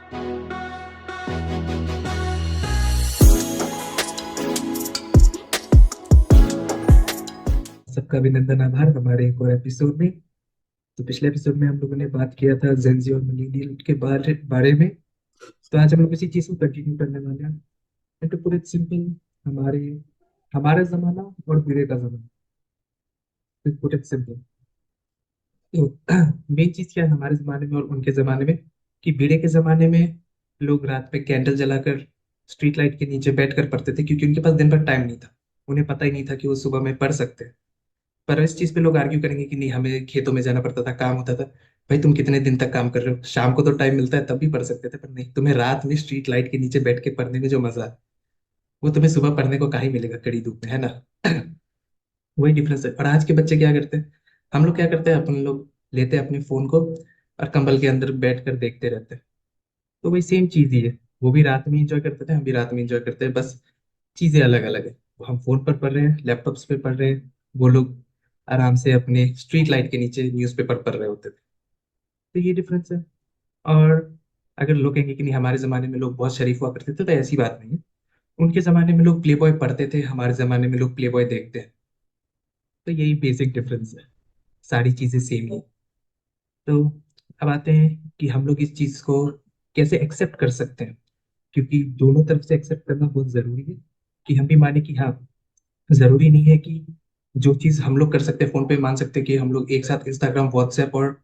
सबका अभिनंदन, आभार हमारे एक और एपिसोड में। तो पिछले एपिसोड में हम लोगों ने बात किया था जेंजी और मिलेनियल के बारे बारे में। तो आज हम लोग इसी चीज को कंटिन्यू करने वाले हैं। And to put it simple, हमारे हमारा जमाना और पीढ़ी का जमाना, टू पुट इट सिंपल। तो मेन चीज क्या है हमारे जमाने में और उनके जमाने में, कि बीड़े के जमाने में लोग रात में कैंडल जलाकर स्ट्रीट लाइट के नीचे बैठ कर पढ़ते थे, क्योंकि उनके पास दिन भर टाइम नहीं था। उन्हें पता ही नहीं था कि वो सुबह में पढ़ सकते हैं। पर इस चीज पे लोग आर्ग्यू करेंगे कि नहीं, हमें खेतों में जाना पड़ता था, काम होता था। भाई तुम कितने दिन तक काम कर रहे हो, शाम को तो टाइम मिलता है तब भी पढ़ सकते थे। पर नहीं, तुम्हें रात में स्ट्रीट लाइट के नीचे बैठ के पढ़ने में जो मजा है, वो तुम्हें सुबह पढ़ने को कहीं मिलेगा कड़ी धूप में, है ना। वही डिफरेंस है। और आज के बच्चे क्या करते हैं, हम लोग क्या करते हैं, अपन लोग लेते हैं अपने फोन को और कंबल के अंदर बैठ कर देखते रहते हैं। तो वही सेम चीज ही है। वो भी रात में इंजॉय करते थे, हम भी रात में इंजॉय करते हैं, बस चीजें अलग अलग है। वो हम फोन पर पढ़ रहे हैं, लैपटॉप्स पे पढ़ रहे हैं, वो लोग आराम से अपने स्ट्रीट लाइट के नीचे न्यूज़पेपर पढ़ रहे होते थे। तो ये डिफरेंस है। और अगर लोग कहेंगे कि नहीं, हमारे जमाने में लोग बहुत शरीफ हुआ करते थे, तो ऐसी बात नहीं है। उनके जमाने में लोग प्ले बॉय पढ़ते थे, हमारे जमाने में लोग प्ले बॉय देखते हैं। तो यही बेसिक डिफरेंस है, सारी चीजें सेम ही। तो अब आते हैं कि हम लोग इस चीज को कैसे एक्सेप्ट कर सकते हैं, क्योंकि दोनों तरफ से एक्सेप्ट करना बहुत जरूरी है। कि हम भी माने कि हाँ, जरूरी नहीं है कि जो चीज हम लोग कर सकते हैं फोन पे, मान सकते हैं कि हम लोग एक साथ इंस्टाग्राम, व्हाट्सएप और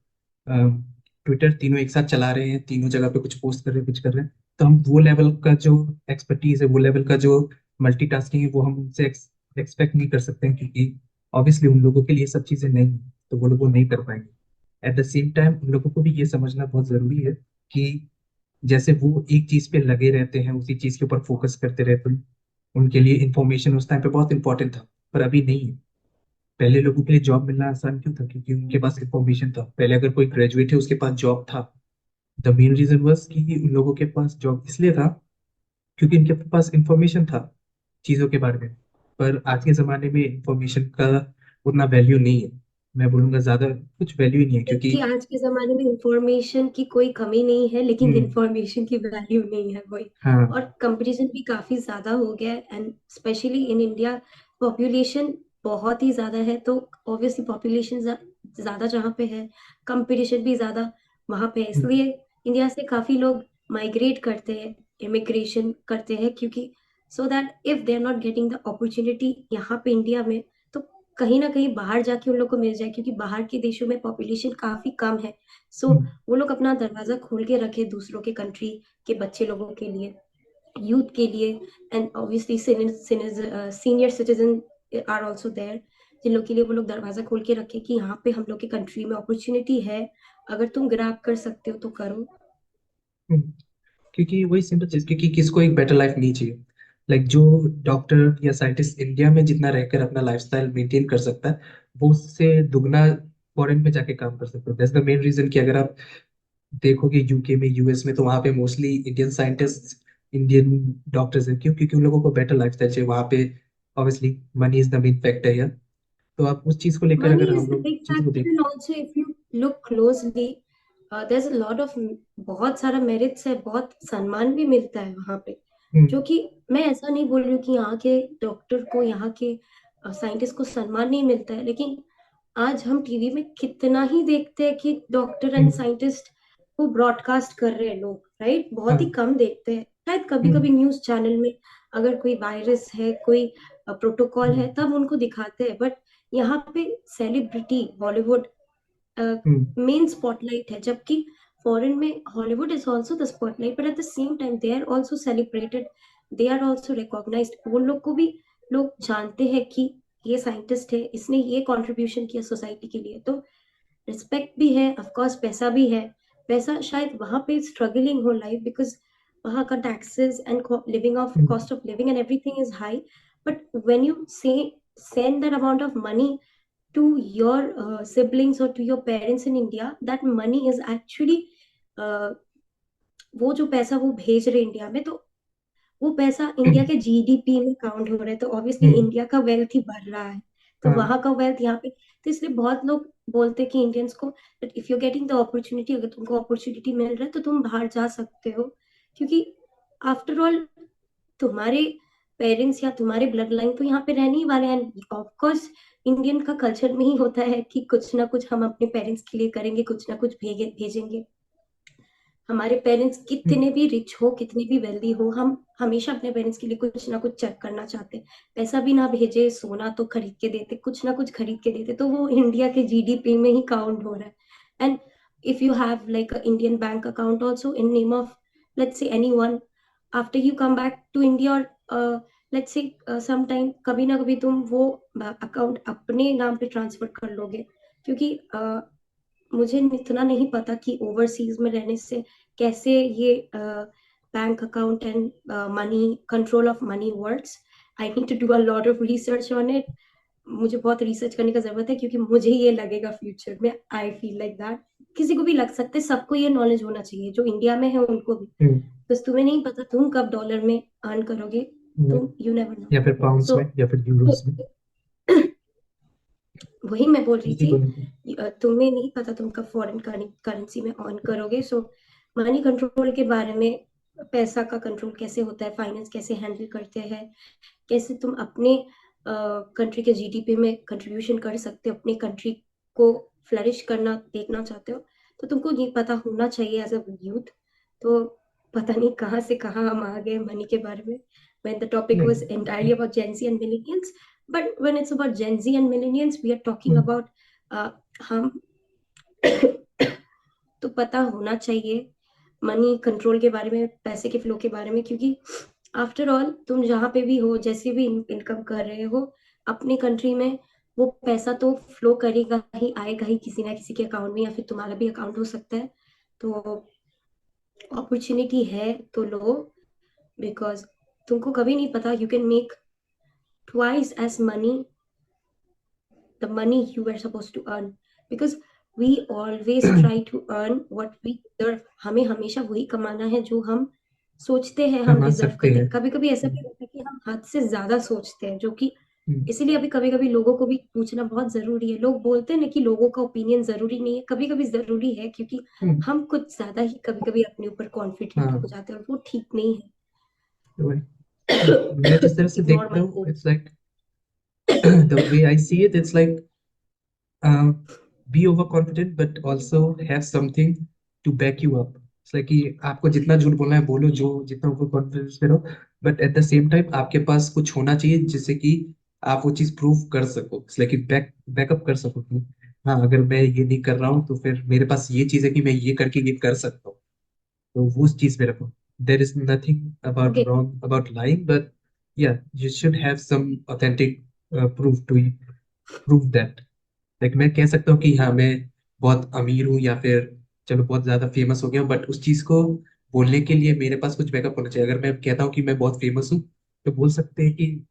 ट्विटर तीनों एक साथ चला रहे हैं, तीनों जगह पे कुछ पोस्ट कर रहे हैं, कुछ कर रहे हैं, तो हम वो लेवल का जो एक्सपर्टीज है, वो लेवल का जो मल्टीटास्किंग है, वो हम उनसे एक्सपेक्ट नहीं कर सकते हैं, क्योंकि ऑब्वियसली उन लोगों के लिए सब चीजें नहीं हैं, तो वो लोग वो नहीं कर पाएंगे। एट द सेम टाइम उन लोगों को भी ये समझना बहुत जरूरी है कि जैसे वो एक चीज पे लगे रहते हैं, उसी चीज के ऊपर फोकस करते रहते हैं, उनके लिए इंफॉर्मेशन उस टाइम पे बहुत इंपॉर्टेंट था, पर अभी नहीं है। पहले लोगों के लिए जॉब मिलना आसान क्यों था, क्योंकि उनके पास इंफॉर्मेशन था। पहले अगर कोई ग्रेजुएट है, उसके पास जॉब था। द मेन रीजन वाज कि उन लोगों के पास जॉब इसलिए था क्योंकि उनके पास इंफॉर्मेशन था चीजों के बारे में। पर आज के जमाने में इंफॉर्मेशन का उतना वैल्यू नहीं है। मैं बोलूंगा ज्यादा कुछ वैल्यू ही नहीं है, क्योंकि कि आज के जमाने में इंफॉर्मेशन की कोई कमी नहीं है, लेकिन हम्म, इंफॉर्मेशन की वैल्यू नहीं है वही। हाँ, और कंपटीशन भी काफी ज्यादा हो गया है, and specially in India population बहुत ही ज्यादा है। तो ऑब्वियसली पॉपुलेशन ज्यादा जहाँ पे है, कंपटीशन भी ज्यादा वहां पे है। हम्म, इसलिए इंडिया से काफी लोग माइग्रेट करते हैं, इमिग्रेशन करते हैं, क्योंकि so that if they are not getting the opportunity यहाँ पे इंडिया में, तो कहीं ना कहीं बाहर जाके उन लोग को मिल जाए, क्योंकि बाहर के देशों में पॉपुलेशन काफी कम है। सो हम्म, वो लोग अपना दरवाजा खोल के रखे दूसरों के कंट्री के बच्चे लोगों के लिए, यूथ के लिए। And obviously senior citizen are also there, जिन लोग के लिए वो लोग दरवाजा खोल के रखे कि यहाँ पे हम लोग के कंट्री में अपॉर्चुनिटी है, अगर तुम ग्रैब कर सकते हो तो करो। हम्म। क्योंकि वही सिंपल चीज, क्योंकि किसको एक बेटर लाइफ नहीं चाहिए। लाइक जो डॉक्टर या साइंटिस्ट इंडिया में जितना रहकर अपना लाइफस्टाइल मेंटेन कर सकता है, वो उससे दुगना फॉरेन में जाके काम कर सकता है। दैट्स द मेन रीजन कि अगर आप देखोगे यूके में, यूएस में, तो वहाँ पे mostly Indian scientist, Indian doctors हैं। क्यों? क्योंकि उन लोगों को बेटर लाइफस्टाइल चाहिए वहाँ पे। Obviously money is the main factor है। तो आप उस चीज को लेकर अगर Money हम is the लोग big चीजों को factor, देखें। and also if you look closely, there's a lot of बहुत सारा मेरिट्स है, बहुत सम्मान भी मिलता है वहां पे। हम्म, जो कि मैं ऐसा नहीं बोल रही हूँ कि यहाँ के डॉक्टर को, यहाँ के साइंटिस्ट को सम्मान नहीं मिलता है, लेकिन आज हम टीवी में कितना ही देखते हैं कि डॉक्टर एंड हम्म, साइंटिस्ट को ब्रॉडकास्ट कर रहे हैं लोग, राइट? बहुत ही हाँ, कम देखते हैं, शायद कभी हम्म, कभी न्यूज चैनल में अगर कोई वायरस है, कोई प्रोटोकॉल हम्म, है, तब उनको दिखाते हैं। बट यहाँ पे celebrity Bollywood hmm, main spotlight है, जबकि फॉरेन में Hollywood is also the spotlight, but at the same time they are also celebrated, they are also recognised. वो लोग को भी लोग जानते हैं कि ये साइंटिस्ट है, इसने ये कॉन्ट्रीब्यूशन किया सोसाइटी के लिए। तो रिस्पेक्ट भी है, ऑफ कोर्स पैसा भी है। पैसा शायद वहां पे स्ट्रगलिंग हो लाइफ, बिकॉज वहां का taxes and living of hmm, cost of living and everything is high. But when you से send that amount of money to your siblings or to your parents in India, that money is actually uh, वो जो पैसा वो भेज रहे India में, तो वो पैसा इंडिया हम्म, के जीडीपी में काउंट हो रहा है, तो ऑब्वियसली हम्म, इंडिया का वेल्थ ही बढ़ रहा है। तो हाँ, वहां का वेल्थ यहाँ पे तो इसलिए बहुत लोग बोलते हैं कि इंडियंस को, but if you getting the opportunity, अगर तुमको अपॉर्चुनिटी मिल रहा है तो तुम बाहर जा सकते हो, क्योंकि आफ्टर ऑल तुम्हारे पेरेंट्स या तुम्हारे ब्लड लाइन तो यहाँ पे रहने ही वाले हैं। ऑफ कोर्स इंडियन का कल्चर में ही होता है कि कुछ ना कुछ हम अपने पेरेंट्स के लिए करेंगे, कुछ ना कुछ भेजेंगे। हमारे पेरेंट्स कितने भी रिच हो, कितने भी वेल्दी हो, हम हमेशा अपने पेरेंट्स के लिए कुछ ना कुछ चेक करना चाहते हैं। पैसा भी ना भेजे, सोना तो खरीद के देते, कुछ ना कुछ खरीद के देते, तो वो इंडिया के जीडीपी में ही काउंट हो रहा है। And if you have like a Indian bank account also in name of let's say anyone, after you come back to India और लेट्स से सम टाइम, कभी ना कभी तुम वो अकाउंट अपने नाम पे ट्रांसफर कर लोगे, क्योंकि मुझे इतना नहीं पता कि ओवरसीज में रहने से कैसे ये bank account and money control of money works. I need to do a lot of research on it. मुझे बहुत रिसर्च करने का जरूरत है, क्योंकि मुझे ये लगेगा फ्यूचर में, आई फील लाइक दैट किसी को भी लग सकता है, सबको ये नॉलेज होना चाहिए, जो इंडिया में है उनको भी। हम्म, बस तुम्हें नहीं पता तुम कब डॉलर में अर्न करोगे, हम्म, तुम यू नेवर नो। या फिर पाउंड्स सो में या फिर यूरोस में, वही मैं बोल रही किसी थी, को नहीं। तुम्हें नहीं पता तुम कब फॉरेन करेंसी में ऑन करोगे। सो मनी कंट्रोल के बारे में, पैसा का कंट्रोल कैसे होता है, फाइनेंस कैसे हैंडल करते हैं, कैसे तुम अपने कंट्री के जीडीपी में कंट्रीब्यूशन कर सकते हो, अपनी कंट्री को फ्लरिश करना देखना चाहते हो, तो तुमको ये पता होना चाहिए एज अ यूथ। तो पता नहीं कहाँ से कहाँ हम आ गए मनी के बारे में, when the topic was नहीं। entirely about Gen Z and millennials. But when it's about Gen Z and millennials, we are talking hmm, about हम तो पता होना चाहिए मनी कंट्रोल के बारे में, पैसे के फ्लो के बारे में, क्योंकि आफ्टर ऑल तुम जहाँ पे भी हो, जैसे भी इनकम कर रहे हो अपनी कंट्री में, वो पैसा तो फ्लो करेगा ही, आएगा ही किसी ना किसी के अकाउंट में, या फिर तुम्हारा भी अकाउंट हो सकता है। तो अपॉर्चुनिटी है तो लो, बिकॉज तुमको कभी नहीं पता, you can make twice as money the money you were supposed to earn, because we always try to earn what we deserve। हमें हमेशा वही कमाना है जो हम सोचते हैं हम कमा डिजर्व सकते करते हैं। हैं। कभी कभी ऐसा भी होता है कि हम हद से ज्यादा सोचते हैं, जो कि हम्म, इसीलिए अभी कभी कभी लोगों को भी पूछना बहुत जरूरी है। लोग बोलते हैं ना कि लोगों का ओपिनियन जरूरी नहीं है, कभी कभी जरूरी है, क्योंकि हम्म, हम कुछ ज्यादा ही कभी कभी अपने ऊपर कॉन्फिडेंट हो हाँ, जाते हैं, और वो ठीक नहीं तो वही। है। मैं जिस तरह से इग्नोर देखता माई हूँ, quote. It's like the way I see it, it's like be over confident but also have something to back you up. It's like कि आपको जितना झूठ बोलना है बोलो, जो जितना ओवर कॉन्फिडेंस में रहो, but at the same time आपके पास कुछ होना चाहिए जिससे कि आप वो चीज प्रूव कर सको। इट्स लाइक कि बैकअप कर सको कि हाँ, अगर मैं ये नहीं कर रहा हूँ तो फिर मेरे पास ये चीज है कि मैं ये करके ये कर सकता हूँ। तो वो उस चीज पे रखो। There is nothing about okay, wrong about lying, but या you should have some authentic proof to prove that. Like मैं कह सकता हूँ कि हाँ, मैं बहुत अमीर हूँ या फिर चलो बहुत ज्यादा फेमस हो गया हूँ, बट उस चीज को बोलने के लिए मेरे पास कुछ बैकअप होना चाहिए। अगर मैं कहता हूँ कि मैं बहुत फेमस हूँ, तो बोल सकते हैं कि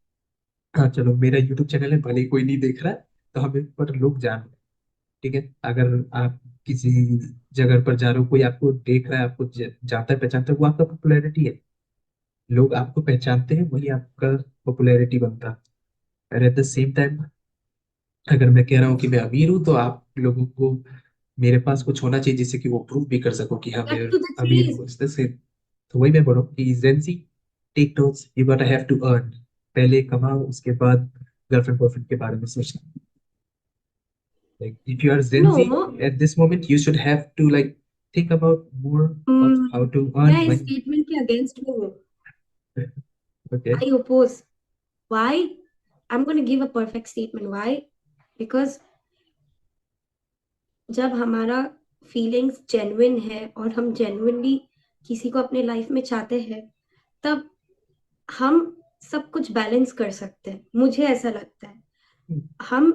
हाँ चलो, मेरा यूट्यूब चैनल है, भले ही कोई नहीं देख रहा है, तो हमें पर लोग जान रहे हैं। ठीक है, अगर आप किसी जगह पर जा रहे हो, कोई आपको देख रहा है, आपको जानता है पहचानता है, वो आपका पॉपुलैरिटी है। लोग आपको पहचानते हैं, वही आपका पॉपुलैरिटी बनता है। और एट द सेम टाइम, अगर मैं कह रहा हूँ कि मैं अमीर हूँ, तो आप लोगों को मेरे पास कुछ होना चाहिए जिससे कि वो प्रूव भी कर सको कि हाँ, मैं बैक टू द अमीर चीज। हूँ। इस तरह से तो वही मैं बोल रहा हूँ कि Gen Z, take notes, you gotta have to earn. पहले कमाओ, उसके बाद गर्लफ्रेंड बॉयफ्रेंड के बारे में सोचना। Like if you are Gen know, Z at this moment, you should have to like think about more of how to मैं earn इस money. स्टेटमेंट के अगेंस्ट में हूँ। Okay. I oppose. Why? I'm going to give a perfect statement. Why? Because जब हमारा feelings genuine है और हम जेन्युइनली किसी को अपने लाइफ में चाहते हैं, तब हम सब कुछ बैलेंस कर सकते हैं, मुझे ऐसा लगता है। हम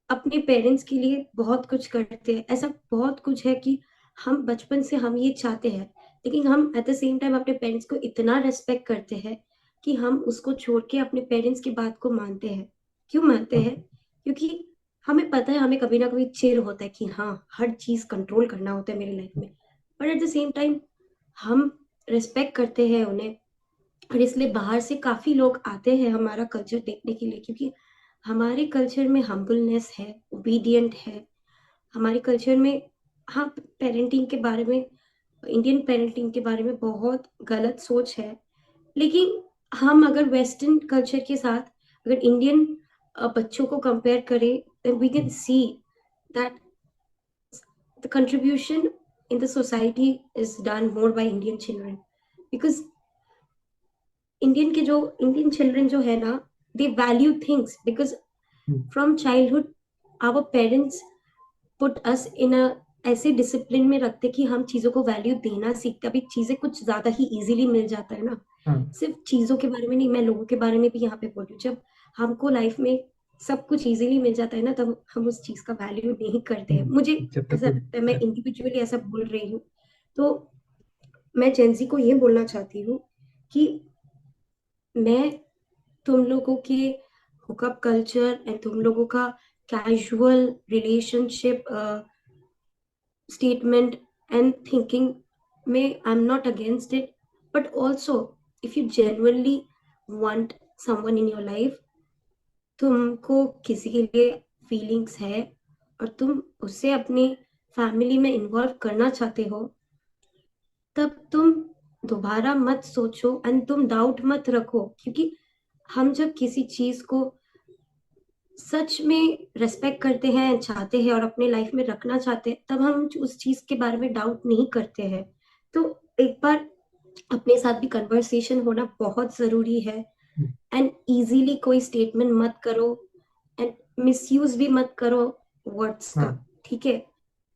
अपने पेरेंट्स के लिए बहुत कुछ करते हैं, ऐसा बहुत कुछ है कि हम बचपन से हम ये चाहते हैं, लेकिन हम एट द सेम टाइम अपने पेरेंट्स को इतना रेस्पेक्ट करते हैं कि हम उसको छोड़ के अपने पेरेंट्स की बात को मानते हैं। क्यों मानते हैं? Okay. क्योंकि हमें पता है, हमें कभी ना कभी चिढ़ होता है कि हाँ, हर चीज कंट्रोल करना होता है मेरी लाइफ में, but at the same time हम रिस्पेक्ट करते हैं उन्हें। और इसलिए बाहर से काफी लोग आते हैं हमारा कल्चर देखने के लिए, क्योंकि हमारे कल्चर में हम्बलनेस है, ओबीडियंट है, हमारे कल्चर में, हाँ, पेरेंटिंग के बारे में, इंडियन पेरेंटिंग के बारे में बहुत गलत सोच है। लेकिन हम अगर वेस्टर्न कल्चर के साथ अगर इंडियन बच्चों को कंपेयर करें, then we can see that the contribution in the society is done more by Indian children, because Indian children जो है ना, they value things, because from childhood our parents put us in a ऐसे discipline में रखते कि हम चीजों को वैल्यू देना सीखते। अभी चीजें कुछ ज्यादा ही इजीली मिल जाता है ना, हाँ सिर्फ चीजों के बारे में नहीं, मैं लोगों के बारे में भी यहाँ पे बोल रही हूँ। जब हमको लाइफ में सब कुछ इजीली मिल जाता है ना, तब हम उस चीज का वैल्यू नहीं करते हैं। मुझे जब तक ऐसा लगता है, मैं इंडिविजुअली ऐसा बोल रही हूँ। तो मैं जेंजी को ये बोलना चाहती हूँ कि मैं तुम लोगों के हुकअप कल्चर एंड तुम लोगों का casual relationship statement and thinking may, I'm not against it, but also if you genuinely want someone in your life, तुमको किसी के लिए फीलिंग्स है और तुम उसे अपनी फैमिली में इन्वॉल्व करना चाहते हो, तब तुम दोबारा मत सोचो एंड तुम डाउट मत रखो। क्योंकि हम जब किसी चीज को सच में रेस्पेक्ट करते हैं, चाहते हैं और अपने लाइफ में रखना चाहते हैं, तब हम उस चीज के बारे में डाउट नहीं करते हैं। तो एक बार अपने साथ भी कन्वर्सेशन होना बहुत जरूरी है। एंड इजीली कोई स्टेटमेंट मत करो एंड मिसयूज भी मत करो वर्ड्स का, ठीक है?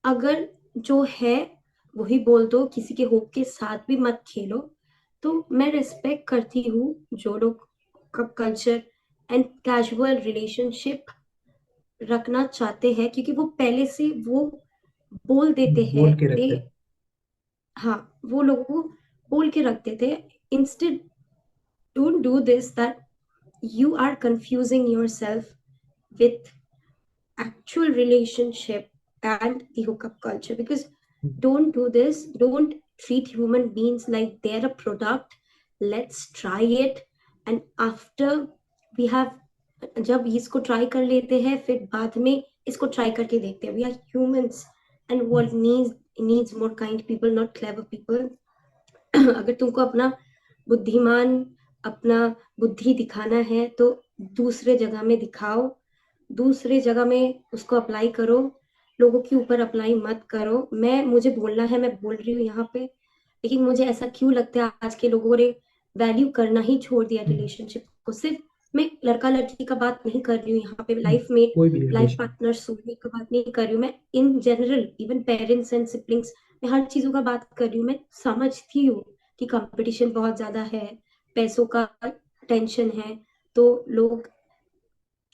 अगर जो है वही बोल दो, किसी के होप के साथ भी मत खेलो। तो मैं रिस्पेक्ट करती हूँ जो लोग कल्चर एंड कैजुअल रिलेशनशिप रखना चाहते हैं, क्योंकि वो पहले से वो बोल देते हैं। बोल के दे, रखते हैं। हाँ, वो लोगों को बोल के रखते थे। Instead, don't do this that you are confusing yourself with actual relationship and the hookup culture, because don't do this. Don't treat human beings like they're a product. Let's try it, and after we have, जब इसको try कर लेते हैं फिर बाद में इसको try करके देखते हैं। We are humans and world needs more kind people, not clever people. अगर तुमको अपना बुद्धिमान, अपना बुद्धि दिखाना है तो दूसरे जगह में दिखाओ, दूसरे जगह में उसको अप्लाई करो, लोगों के ऊपर अप्लाई मत करो। मुझे बोलना है, मैं बोल रही हूँ यहाँ पे। लेकिन मुझे ऐसा क्यों लगता है आज के लोगों ने वैल्यू करना ही छोड़ दिया रिलेशनशिप को। सिर्फ मैं लड़का लड़की का बात नहीं कर रही हूँ यहाँ पे, लाइफ में कोई भी लाइफ रिलेशन। पार्टनर सोलमेट का बात नहीं कर रही हूँ मैं, in general even parents and siblings, मैं हर चीजों का बात कर रही हूँ। मैं समझती हूँ कि कंपटीशन बहुत ज्यादा है, पैसों का टेंशन है, तो लोग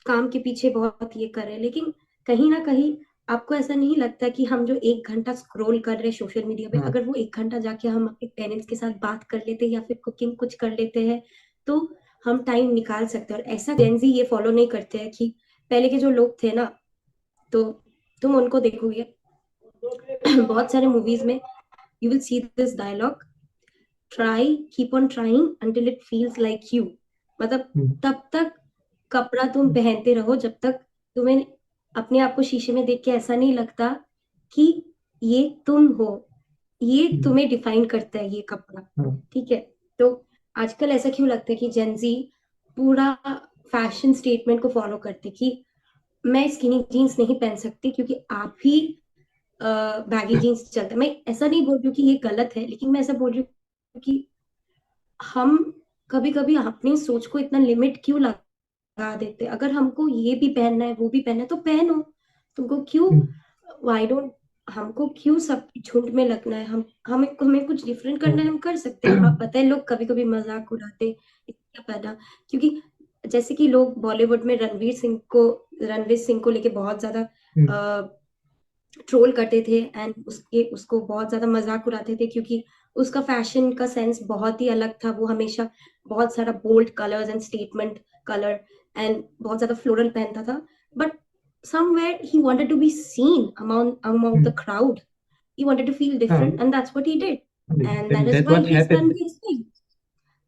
काम के पीछे बहुत ये कर रहे हैं। लेकिन कहीं ना कहीं आपको ऐसा नहीं लगता कि हम जो 1 घंटा स्क्रॉल कर रहे हैं सोशल मीडिया पे, अगर वो 1 घंटा जाके हम अपने पेरेंट्स के साथ बात कर लेते हैं या फिर कुकिंग कुछ कर लेते हैं, तो हम टाइम निकाल सकते हैं। और ऐसा जेंजी ये फॉलो नहीं करते हैं कि पहले के जो लोग थे ना, तो तुम उनको देखोगे बहुत सारे मूवीज में, you will see this dialogue, try, keep on trying until it feels like you. मतलब तब तक कपड़ा तुम पहनते रहो जब तक तुम्हें अपने आप को शीशे में देख के ऐसा नहीं लगता कि ये तुम हो, ये तुम्हें डिफाइन करता है ये कपड़ा, ठीक है? तो आजकल ऐसा क्यों लगता है कि जेंजी पूरा फैशन स्टेटमेंट को फॉलो करते कि मैं स्किनी जीन्स नहीं पहन सकती क्योंकि आप ही बैगी जीन्स चलता है। मैं ऐसा नहीं बोल रही हूँ कि ये गलत है, लेकिन मैं ऐसा बोल रही हूँ कि हम कभी कभी अपनी सोच को इतना लिमिट क्यों लगा देते? अगर हमको ये भी पहनना है वो भी पहनना है तो पहनो, तुमको क्यों, वाई डोंट, हमको क्यों सब झुंड में लगना है? हमें कुछ डिफरेंट करना है, हम कर सकते हैं। आप पता है लोग कभी कभी मजाक उड़ाते क्या पहना, क्योंकि जैसे कि लोग बॉलीवुड में रणवीर सिंह को लेके बहुत ज्यादा ट्रोल करते थे एंड उसको बहुत ज्यादा मजाक उड़ाते थे, क्योंकि उसका फैशन का सेंस बहुत ही अलग था। वो हमेशा बहुत सारा bold colours and statement colour and बहुत ज्यादा फ्लोरल पहनता था, but somewhere he wanted to be seen among the crowd. He wanted to feel different, and that's what he did, and that is That's why what he's done happened. this thing.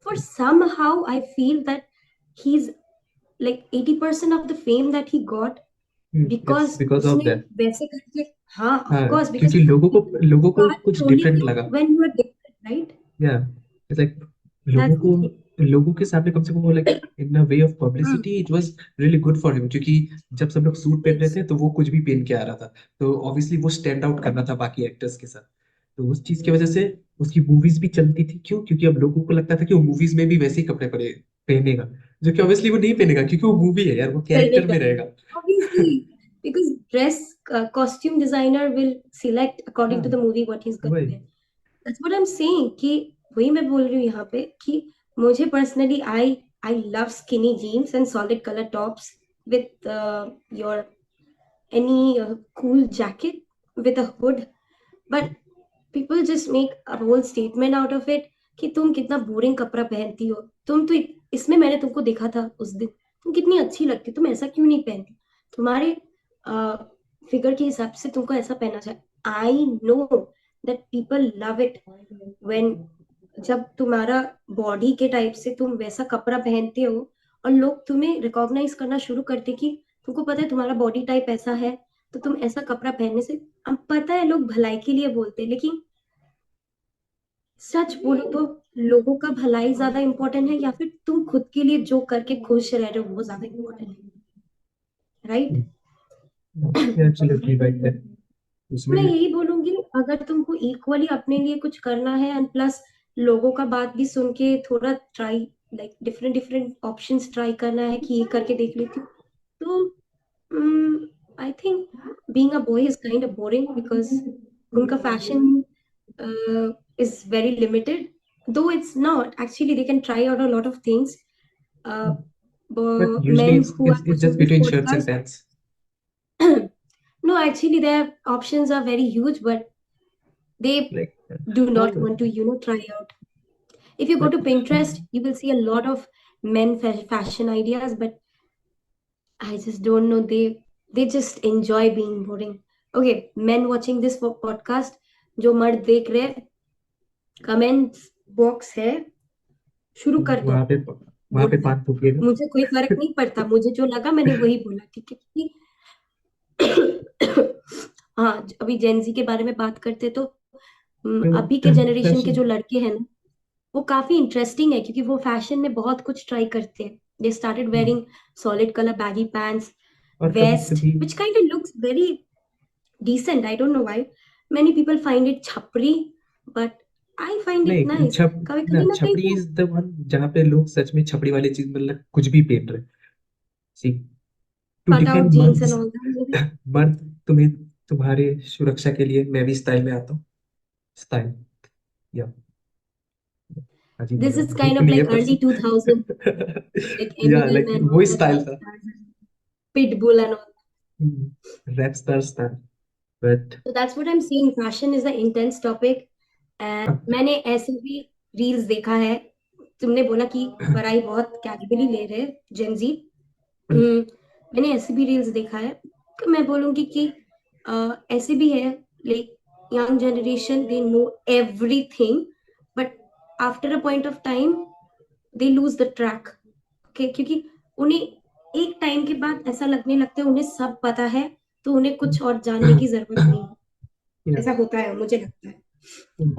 For somehow I feel that he's like 80% of the fame that he got it's because because of उसने that. वैसे करके, हाँ of हाँ, course, because क्योंकि लोगों people को are कुछ trolling different you लगा। when you are different, right? या इट्स लाइक लोगों That's the को thing. लोगों के सामने कम से कम वो like in a way of Hmm. Publicity it was really good for him, क्योंकि जब सब लोग सूट पहन रहे Yes. थे तो वो कुछ भी पहन के आ रहा था, तो ऑब्वियसली वो स्टैंड आउट करना था बाकी एक्टर्स के साथ। तो उस चीज की वजह से उसकी मूवीज भी चलती थी। क्यों? क्योंकि अब लोगों को लगता था कि वो मूवीज में भी वैसे ही कपड़े पड़े पहनेगा, जो कि ऑब्वियसली वो नहीं पहनेगा क्योंकि वो मूवी है यार, वो कैरेक्टर पहनेगा में रहेगा। obviously because dress costume designer will select according to हाँ the movie what he's gonna वही। wear. That's what I'm saying कि वही मैं बोल रही हूँ यहाँ पे कि मुझे personally I love skinny jeans and solid color tops with your any cool jacket with a hood, but people just make a whole statement out of it कि तुम कितना बोरिंग कपड़ा पहनती हो, तुम तो इसमें मैंने तुमको देखा था उस दिन, तुम कितनी अच्छी लगती, तुम ऐसा क्यों नहीं पहनती, तुम्हारे फिगर के हिसाब से तुमको ऐसा पहनना चाहिए। I know that people love it when, जब तुम्हारा बॉडी के टाइप से तुम वैसा कपड़ा पहनते हो और लोग तुम्हें रिकॉग्नाइज करना शुरू करते कि तुमको पता है तुम्हारा बॉडी टाइप ऐसा है, तो तुम ऐसा कपड़ा पहनने से, अब पता है लोग भलाई के लिए बोलते हैं, लेकिन सच बोलो तो लोगों का भलाई ज्यादा इंपॉर्टेंट है या फिर तुम खुद के लिए जो करके खुश रह रहे हो वो ज्यादा इंपॉर्टेंट है, राइट? एब्सोल्युटली राइट है उसमें। मैं यही बोलूंगी, अगर तुमको इक्वली अपने लिए कुछ करना है एंड प्लस लोगों का बात भी सुन के थोड़ा try, like different different options try करना है कि ये करके देख लेती हूँ, तो I think being a boy is kind of boring because उनका fashion is very limited, though it's not actually, they can try out a lot of things. uh, but usually Men it's who are it's it's watching just this between shirts and podcast, pants. no, actually their options are very huge, but they like do हाँ not want to, try out. If you go to but Pinterest, you will see a lot of men fashion ideas, but I just don't know, they just enjoy being boring. Okay, men watching this podcast, जो मर्द देख रहे हैं, comments box है, शुरू कर दो, वहां वोट पे दे, पान थूकिएगा। मुझे कोई फर्क नहीं पड़ता, मुझे जो लगा मैंने वही बोला, ठीक है? हाँ, अभी जेनजी के बारे में बात करते तो अभी के जनरेशन के फैशन जो लड़के हैं ना, वो काफी इंटरेस्टिंग है क्योंकि वो फैशन में बहुत कुछ ट्राई करते हैं। They started wearing solid colour baggy pants, और कभी वेस्ट कभी which kind of looks very decent. I don't know why many people find it chapri, but I find it नहीं nice. छप कभी ना कभी ना कहीं छपरी तो इज द वन जहाँ पे लोग सच में छपड़ी वाली चीज मतलब कुछ भी पहन रहे। See to cut out defend jeans मर्द, एंड ऑल दैट। मर्द तुम्हें तुम्हारे सुरक्षा के लिए मैं भी स्टाइल में आता हूँ। स्टाइल या अजीब This लगा, is kind भूख of नहीं है like पर से। early 2000, like या Eminem लाइक and वो all that स्टाइल rap था। stars and Pitbull and all. Rap stars था but So that's what I'm saying. Fashion is an intense topic. And मैंने ऐसे भी रील्स देखा है, तुमने बोला कि पढ़ाई बहुत कैजुअली ले रहे हैं जेंजी, मैंने ऐसे भी रील्स देखा है, तो मैं बोलूंगी कि ऐसे भी है, like young generation they know everything, but after a point of time they lose the track. Okay, क्योंकि उन्हें एक टाइम के बाद ऐसा लगने लगता है उन्हें सब पता है, तो उन्हें कुछ और जानने की जरूरत नहीं है। ऐसा होता है, मुझे लगता है।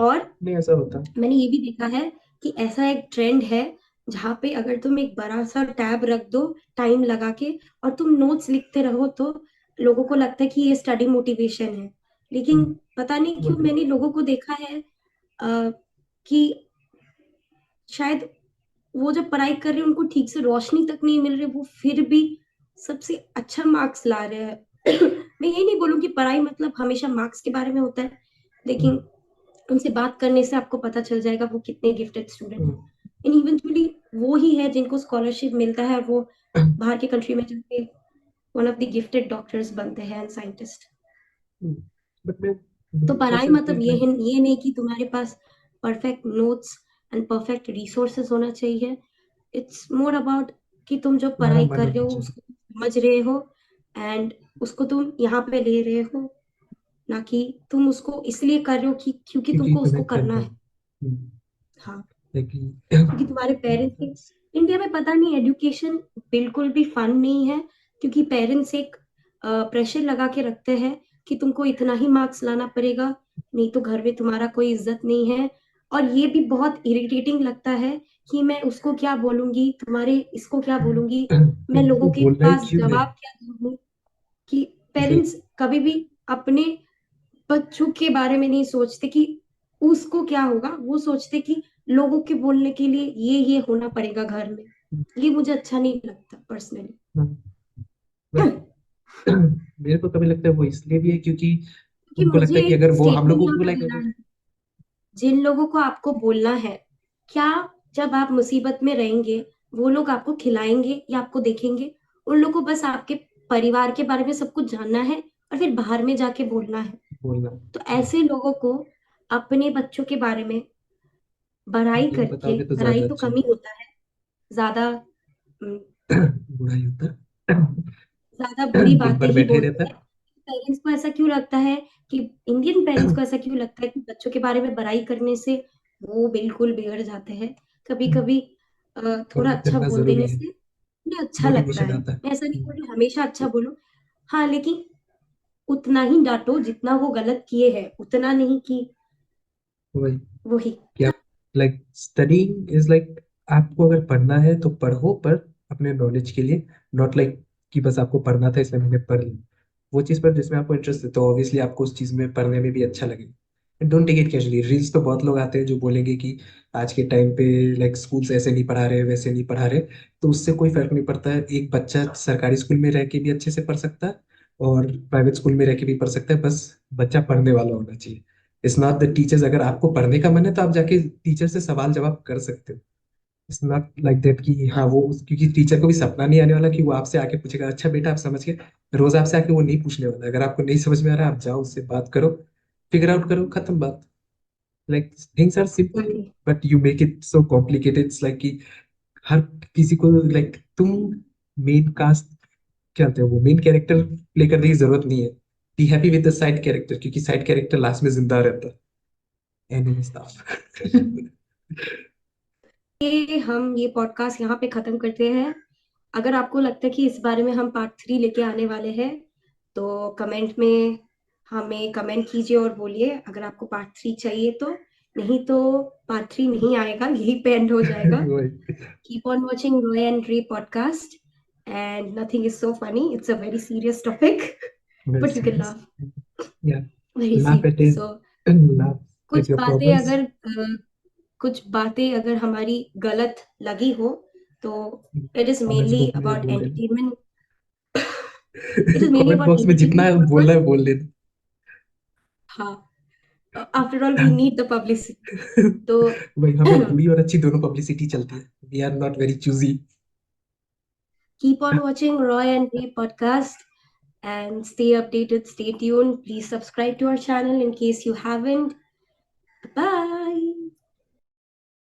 और नहीं ऐसा होता। मैंने ये भी देखा है कि ऐसा एक ट्रेंड है जहाँ पे अगर तुम एक बड़ा सा टैब रख दो टाइम लगा के और तुम नोट्स लिखते रहो, तो लोगों को लगता है कि ये स्टडी मोटिवेशन है, लेकिन पता नहीं वो क्यों मैंने लोगों को देखा है कि शायद वो जब पढ़ाई कर रहे हैं उनको ठीक से रोशनी तक नहीं मिल रही, वो फिर भी सबसे अच्छा मार्क्स ला रहे हैं। मैं ये नहीं बोलूँ कि पढ़ाई मतलब हमेशा मार्क्स के बारे में होता है, लेकिन उनसे बात करने से आपको पता चल जाएगा वो कितने गिफ्टेड स्टूडेंट हैं। एंड इवेंचुअली वो ही है जिनको स्कॉलरशिप मिलता है और वो बाहर के कंट्री में जाके one of the gifted doctors बनते हैं एंड साइंटिस्ट। बट मैं तो मेरे पढ़ाई पर्सनल मतलब ओपिनियन। ये नहीं कि तुम्हारे पास perfect notes and perfect resources होना चाहिए। इट्स मोर अबाउट कि तुम जो तुम्हारा पढ़ाई मन कर रहे होना हो चाहिए। उसको समझ रहे हो एंड उसको तुम यहाँ पे ले रहे हो, ना कि तुम उसको इसलिए कर रहे हो कि क्योंकि क्योंकि तुमको उसको तुम्हें करना करना है। है। हाँ, क्योंकि तुम्हारे पेरेंट्स के, इंडिया में पता नहीं एजुकेशन बिल्कुल भी फन नहीं है, क्योंकि पेरेंट्स एक प्रेशर लगा के रखते हैं कि तुमको इतना ही मार्क्स लाना पड़ेगा, नहीं तो घर में तुम्हारा कोई इज्जत नहीं है। और ये भी बहुत इरिटेटिंग लगता है कि मैं उसको क्या बोलूंगी, तुम्हारे इसको क्या बोलूंगी, मैं वो लोगों के बोलना ही पास क्यों है? जवाब क्या दूंगी। कि जैसे पेरेंट्स कभी भी अपने बच्चों के बारे में नहीं सोचते कि उसको क्या होगा, वो सोचते कि लोगों के बोलने के लिए ये होना पड़ेगा घर में। ये मुझे अच्छा नहीं लगता पर्सनली। बट मेरे को कभी लगता है वो इसलिए भी है क्योंकि क्योंकि उनको लगता मुझे है कि एक अगर वो हम स्टेटमेंट लोगों यहाँ को पे लाइक देना अगर है, जिन लोगों को आपको बोलना है, क्या जब आप मुसीबत में रहेंगे वो लोग आपको खिलाएंगे या आपको देखेंगे? उन लोगों को बस आपके परिवार के बारे में सब कुछ जानना है और फिर बाहर में जाके बोलना है। बोलना तो ऐसे लोगों को अपने बच्चों के बारे में बड़ाई नहीं करके, बताओगे तो बड़ाई ज्यादा तो अच्छा। कम ही होता है, ज्यादा बुरा ही होता। ज्यादा बुरी दिन बातें भर ही बैठे बोलते रहता। हैं। पेरेंट्स को ऐसा क्यों लगता है कि इंडियन पेरेंट्स को ऐसा क्यों लगता है कि बच्चों के बारे में बड़ाई करने से वो बिल्कुल बिगड़ जाते हैं? कभी कभी थोड़ा बड़ाई अच्छा करना बोल देने जरूरी है, से उन्हें अच्छा लगता मोटिवेशन है। आता है। मैं ऐसा नहीं बोल रही हमेशा अच्छा बोलो, हाँ, लेकिन उतना ही डांटो जितना वो गलत किए हैं, उतना नहीं कि वही वही। कि आप लाइक स्टडीइंग इज लाइक आपको अगर पढ़ना है तो पढ़ो, पर अपने नॉलेज के लिए, नॉट लाइक कि बस आपको पढ़ना था इसलिए मैंने पढ़ लिया। वो चीज़ पर जिसमें आपको इंटरेस्ट है तो ऑब्वियसली आपको उस चीज़ में पढ़ने में भी अच्छा लगेगा। Don't take it casually. Reels तो बहुत लोग आते हैं जो बोलेंगे कि आज के टाइम पे लाइक स्कूल्स ऐसे नहीं पढ़ा रहे, वैसे नहीं पढ़ा रहे। तो उससे कोई फर्क नहीं पड़ता है। एक बच्चा सरकारी स्कूल में रह के भी अच्छे से पढ़ सकता है और प्राइवेट स्कूल में रह के भी पढ़ सकता है, बस बच्चा पढ़ने वाला होना चाहिए। It's not the teachers. अगर आपको पढ़ने का मन है तो आप जाके टीचर से सवाल जवाब कर सकते हो। इट्स नॉट लाइक दैट कि हाँ वो क्योंकि टीचर को भी सपना नहीं आने वाला कि वो आपसे आके पूछेगा अच्छा बेटा आप समझ गए। रोज आपसे आके वो नहीं पूछने वाला है। अगर आपको नहीं समझ में आ रहा है आप जाओ उससे बात करो, फिगर आउट करो, खत्म बात। लाइक थिंग्स आर सिंपल वही but you make it so complicated. It's like कि हर किसी को लाइक तुम मेन कास्ट क्या होते हैं वो मेन कैरेक्टर प्ले करने की जरूरत नहीं है। Be happy with the side character, क्योंकि साइड कैरेक्टर लास्ट में जिंदा रहता है। Enemy stuff. ये हम ये पॉडकास्ट यहाँ पे खत्म करते हैं। अगर आपको लगता है कि इस बारे में हम पार्ट 3 लेके आने वाले हैं, तो कमेंट में हमें कमेंट कीजिए और बोलिए अगर आपको पार्ट 3 चाहिए तो। नहीं तो पार्ट 3 नहीं आएगा, यही पे एंड हो जाएगा। Keep on watching Roy and Ray podcast, and nothing is so funny. It's a very serious topic, Very but you can serious. laugh. Yeah. Very Laugh at serious. it So and laugh at कुछ your बातें problems. अगर कुछ बातें अगर हमारी गलत लगी हो, तो it is comments mainly box में about बोल देना। entertainment. It is mainly comment about box में जितना entertainment बोलना purpose. है बोल लेना। हाँ, after all we need the publicity. तो भाई हमें बुरी और अच्छी दोनों पब्लिसिटी चलती है। We are not very choosy. keep on watching Roy and Ray podcast and stay updated, stay tuned. Please subscribe to our channel in case you haven't. Bye.